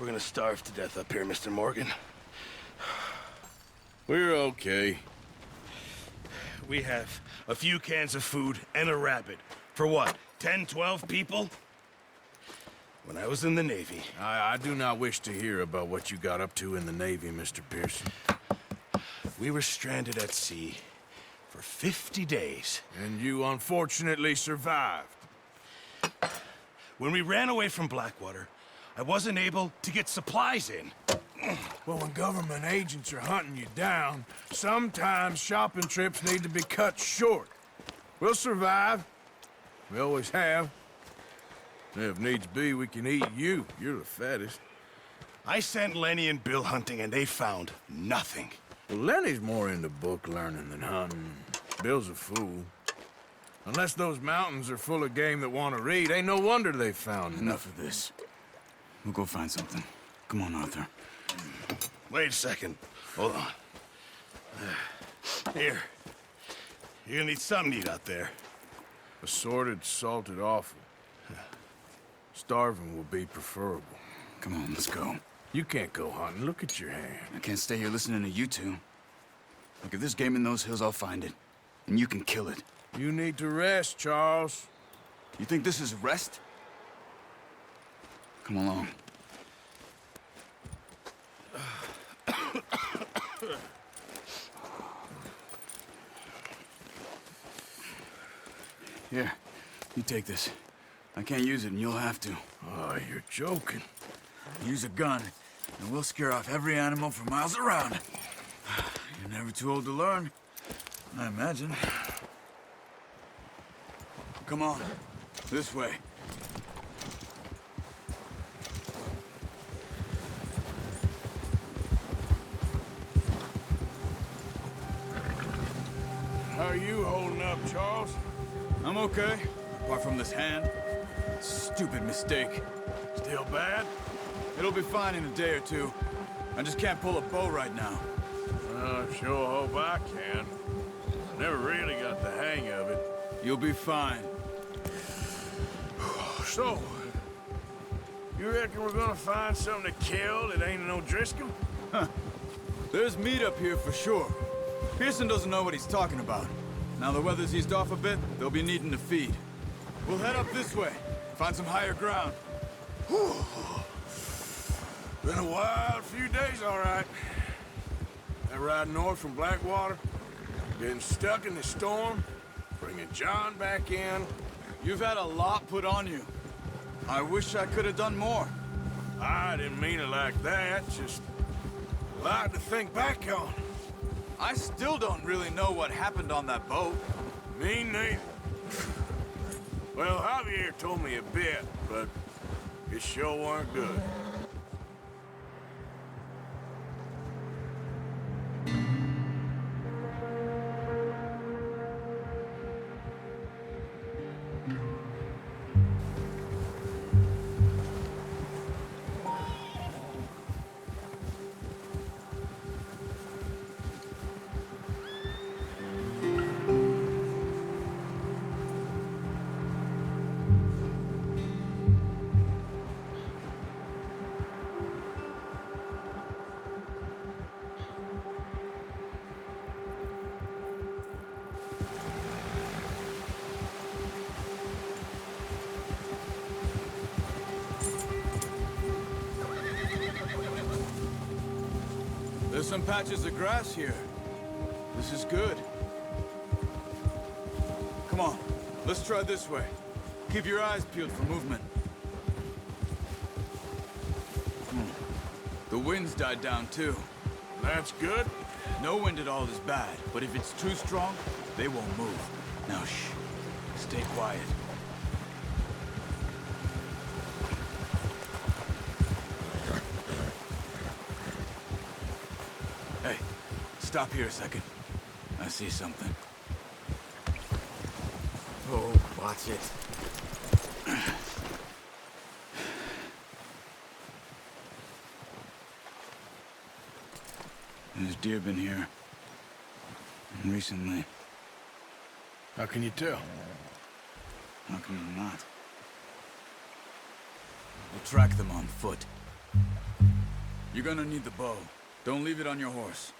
We're gonna starve to death up here, Mr. Morgan. We're okay. We have a few cans of food and a rabbit. For what, 10, 12 people? When I was in the Navy... I do not wish to hear about what you got up to in the Navy, Mr. Pearson. We were stranded at sea for 50 days. And you unfortunately survived. When we ran away from Blackwater, I wasn't able to get supplies in. Well, when government agents are hunting you down, sometimes shopping trips need to be cut short. We'll survive. We always have. If needs be, we can eat you. You're the fattest. I sent Lenny and Bill hunting, and they found nothing. Well, Lenny's more into book learning than hunting. Bill's a fool. Unless those mountains are full of game that want to read, ain't no wonder they found Enough of this. We'll go find something. Come on, Arthur. Wait a second. Hold on. Here. You're gonna need something to eat out there. Assorted, salted offal. Starving will be preferable. Come on, let's go. You can't go hunting. Look at your hand. I can't stay here listening to you two. Look, if there's game in those hills, I'll find it. And you can kill it. You need to rest, Charles. You think this is rest? Come along. Here, you take this. I can't use it, and you'll have to. Oh, you're joking. Use a gun, and we'll scare off every animal for miles around. You're never too old to learn, I imagine. Come on, this way. How are you holding up, Charles? I'm okay, apart from this hand. Stupid mistake. Still bad? It'll be fine in a day or two. I just can't pull a bow right now. I sure hope I can. Never really got the hang of it. You'll be fine. So, you reckon we're gonna find something to kill that ain't no Driscoll? Huh. There's meat up here for sure. Pearson doesn't know what he's talking about. Now the weather's eased off a bit, they'll be needing to feed. We'll head up this way, find some higher ground. Whew. Been a wild few days, all right. That ride north from Blackwater, getting stuck in the storm, bringing John back in. You've had a lot put on you. I wish I could have done more. I didn't mean it like that, just a lot to think back on. I still don't really know what happened on that boat. Me neither. Well, Javier told me a bit, but it sure weren't good. There's some patches of grass here. This is good. Come on, let's try this way. Keep your eyes peeled for movement. The wind's died down too. That's good. No wind at all is bad, but if it's too strong, they won't move. Now shh, stay quiet. Hey, stop here a second. I see something. Oh, watch it. There's deer been here. Recently. How can you tell? How can you not? We'll track them on foot. You're gonna need the bow. Don't leave it on your horse.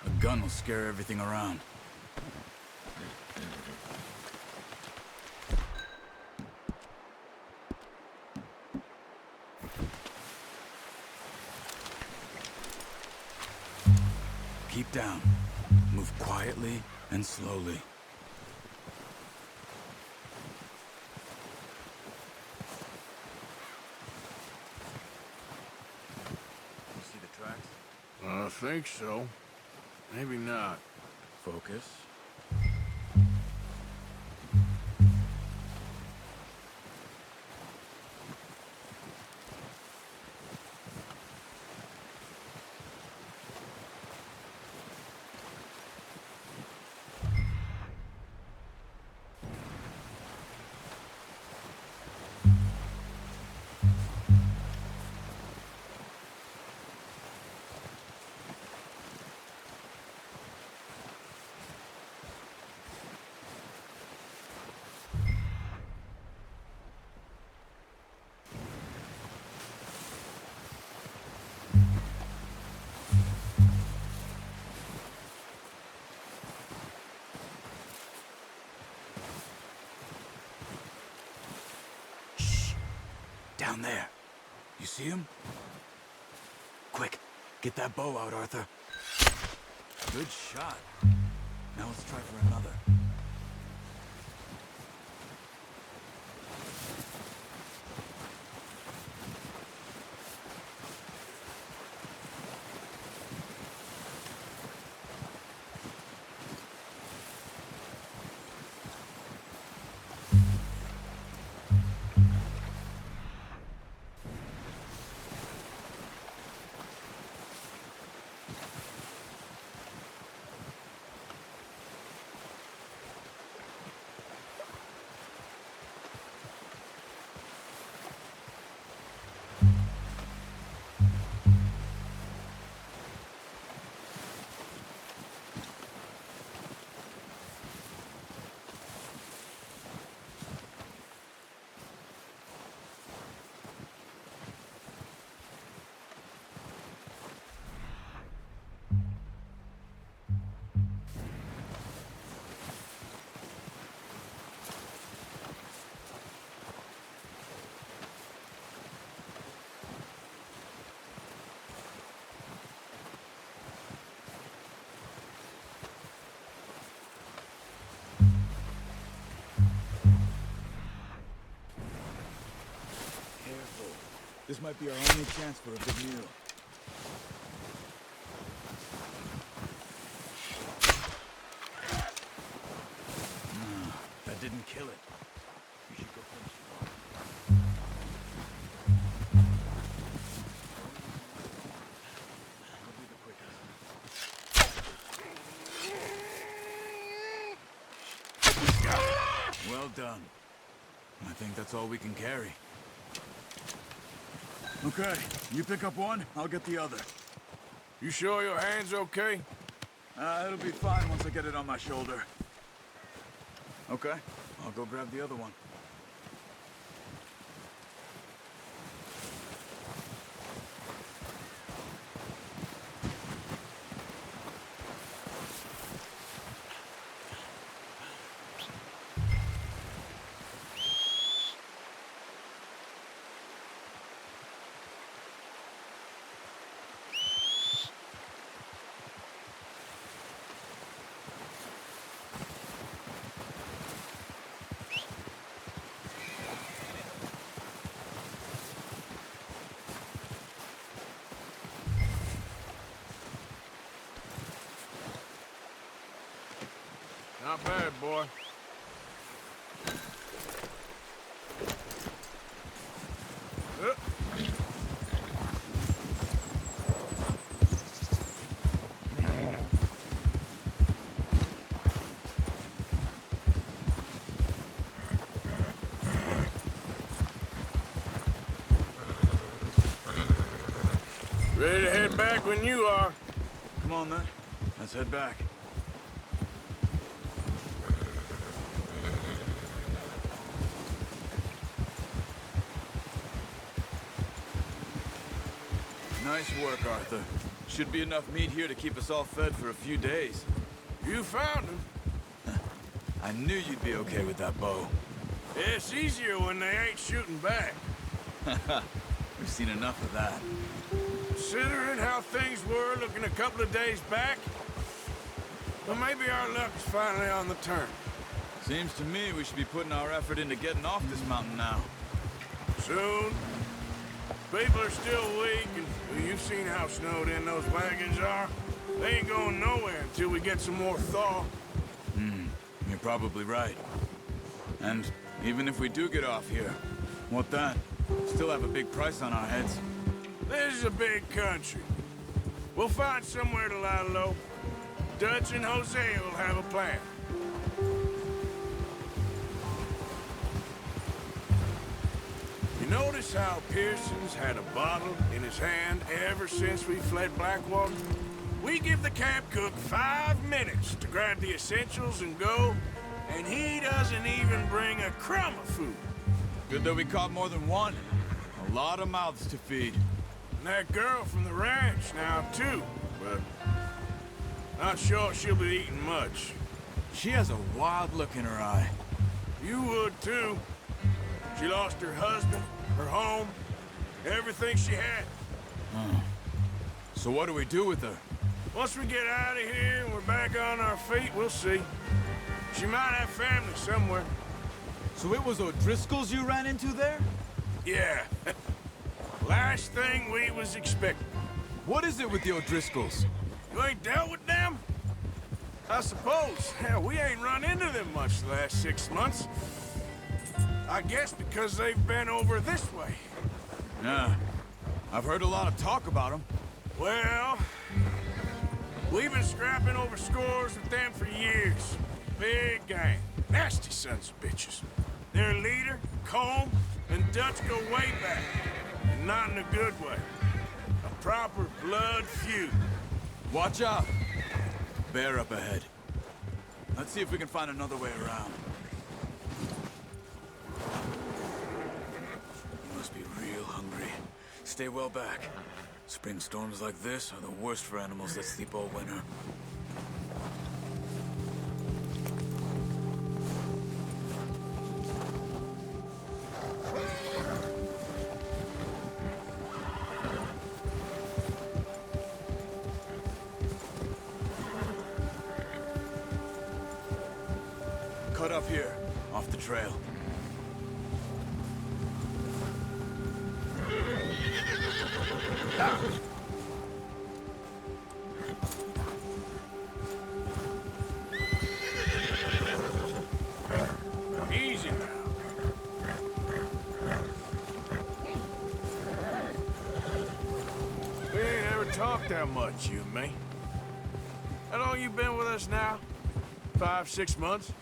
A gun will scare everything around. Keep down. Move quietly and slowly. You see the tracks? I think so. Maybe not. Focus. Down there. You see him? Quick, get that bow out, Arthur. Good shot. Now let's try for another. This might be our only chance for a good meal. No, that didn't kill it. You should go finish it off. That'll be the quickest. Well done. I think that's all we can carry. Okay, you pick up one, I'll get the other. You sure your hand's okay? It'll be fine once I get it on my shoulder. Okay, I'll go grab the other one. Not bad, boy. Ready to head back when you are. Come on, then. Let's head back. Nice work, Arthur. Should be enough meat here to keep us all fed for a few days. You found him. I knew you'd be okay with that bow. It's easier when they ain't shooting back. We've seen enough of that. Considering how things were looking a couple of days back, well, maybe our luck's finally on the turn. Seems to me we should be putting our effort into getting off this mountain now. Soon. People are still weak, and well, you've seen how snowed in those wagons are. They ain't going nowhere until we get some more thaw. You're probably right. And even if we do get off here, what then? Still have a big price on our heads. This is a big country. We'll find somewhere to lie low. Dutch and Hosea will have a plan. You notice how Pearson's had a bottle in his hand ever since we fled Blackwater? We give the camp cook 5 minutes to grab the essentials and go, and he doesn't even bring a crumb of food. Good that we caught more than one. A lot of mouths to feed. And that girl from the ranch now, too, but not sure she'll be eating much. She has a wild look in her eye. You would, too. She lost her husband, her home, everything she had. So what do we do with her? Once we get out of here and we're back on our feet, we'll see. She might have family somewhere. So it was O'Driscoll's you ran into there? Yeah. Last thing we was expecting. What is it with the O'Driscolls? You ain't dealt with them? I suppose. Hell, we ain't run into them much the last 6 months. I guess because they've been over this way. Yeah. I've heard a lot of talk about them. Well, we've been scrapping over scores with them for years. Big gang. Nasty sons of bitches. Their leader, Combe, and Dutch go way back. And not in a good way. A proper blood feud. Watch out. Bear up ahead. Let's see if we can find another way around. You must be real hungry. Stay well back. Spring storms like this are the worst for animals that sleep all winter. Cut up here, off the trail. Easy now. We ain't ever talked that much, you and me. How long you been with us now? 5, 6 months?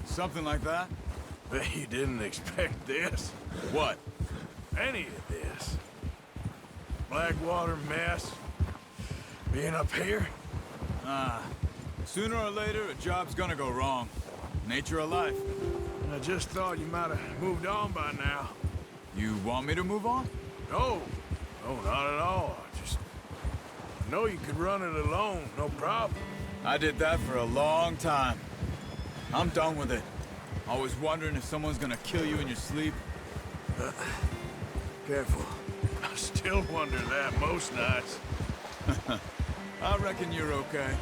Something like that? Bet you didn't expect this. What? Any of this. Blackwater mess. Being up here? Sooner or later, a job's gonna go wrong. Nature of life. I just thought you might have moved on by now. You want me to move on? No. No, not at all. I know you could run it alone, no problem. I did that for a long time. I'm done with it. Always wondering if someone's gonna kill you in your sleep. Careful. I still wonder that most nights. I reckon you're okay.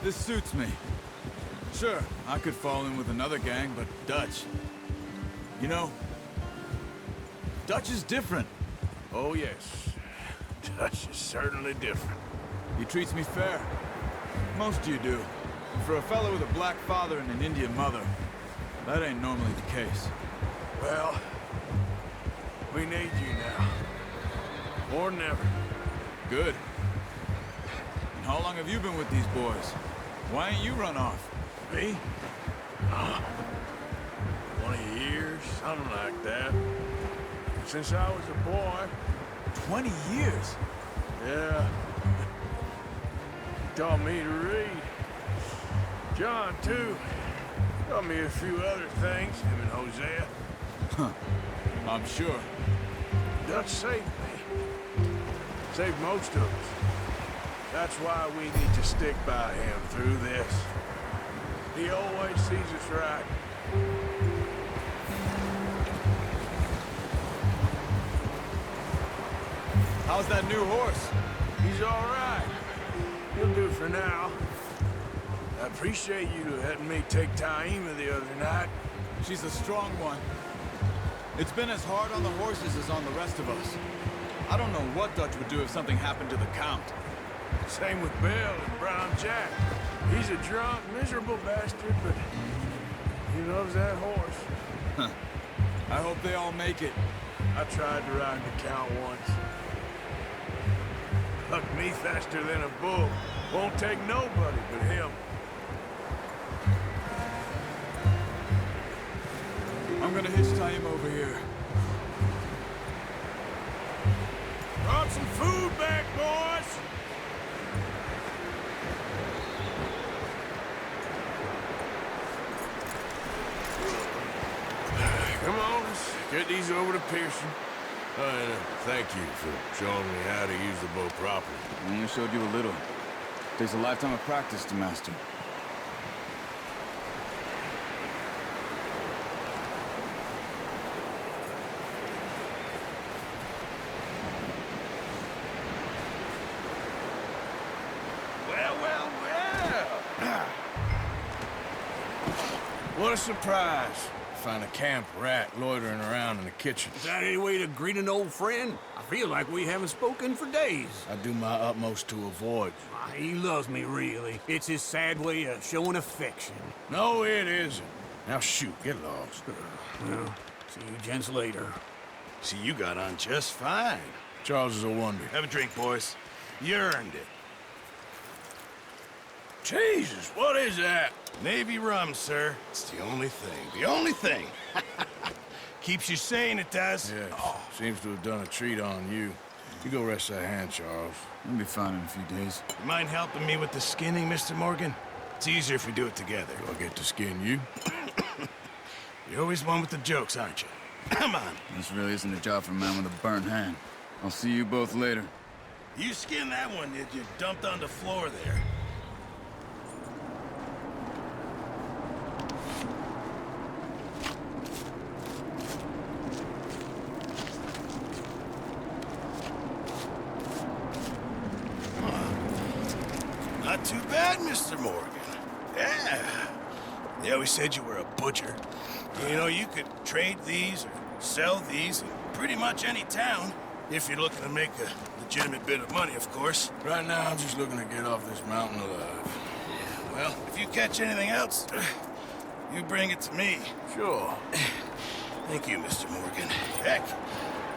This suits me. Sure, I could fall in with another gang, but Dutch... You know, Dutch is different. Oh, yes. Dutch is certainly different. He treats me fair. Most of you do. For a fellow with a black father and an Indian mother, that ain't normally the case. Well, we need you now. More than ever. Good. And how long have you been with these boys? Why ain't you run off? Me? 20 years, something like that. Since I was a boy. 20 years? Yeah. Taught me to read. John, too. Taught me a few other things, him and Hosea. I'm sure. Dutch saved me. Saved most of us. That's why we need to stick by him through this. He always sees us right. How's that new horse? He's all right. He'll do for now. I appreciate you letting me take Taima the other night. She's a strong one. It's been as hard on the horses as on the rest of us. I don't know what Dutch would do if something happened to the Count. Same with Bill and Brown Jack. He's a drunk, miserable bastard, but he loves that horse. I hope they all make it. I tried to ride the Count once. Hucked me faster than a bull. Won't take nobody but him. I'm gonna hitch Taima over here. Brought some food back, boys! Come on, let's get these over to Pearson. And thank you for showing me how to use the bow properly. I only showed you a little. Takes a lifetime of practice to master. Well. What a surprise. Find a camp rat loitering around in the kitchen. Is that any way to greet an old friend? I feel like we haven't spoken for days. I do my utmost to avoid. He loves me, really. It's his sad way of showing affection. No, it isn't. Now shoot, get lost. Well, see you gents later. See, you got on just fine. Charles is a wonder. Have a drink, boys. You earned it. Jesus, what is that? Navy rum, sir. It's the only thing. The only thing. Keeps you sane, it does. Yeah, seems to have done a treat on you. You go rest that hand, Charles. I'll be fine in a few days. You mind helping me with the skinning, Mr. Morgan? It's easier if we do it together. Do I get to skin you? You're always one with the jokes, aren't you? Come on. This really isn't a job for a man with a burnt hand. I'll see you both later. You skinned that one that you dumped on the floor there. Not too bad, Mr. Morgan. Yeah. They always said you were a butcher. You know, you could trade these or sell these in pretty much any town, if you're looking to make a legitimate bit of money, of course. Right now, I'm just looking to get off this mountain alive. Well, if you catch anything else, you bring it to me. Sure. Thank you, Mr. Morgan. Heck,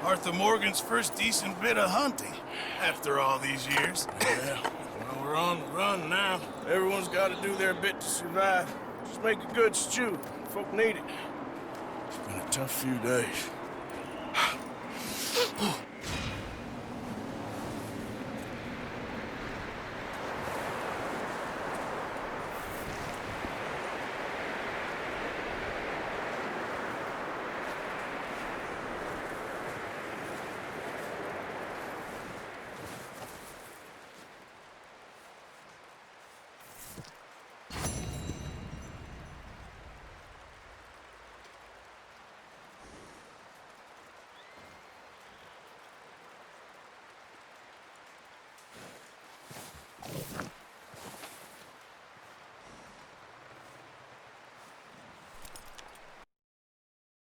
Arthur Morgan's first decent bit of hunting after all these years. Yeah. Well, we're on the run now. Everyone's got to do their bit to survive. Just make a good stew. Folk need it. It's been a tough few days.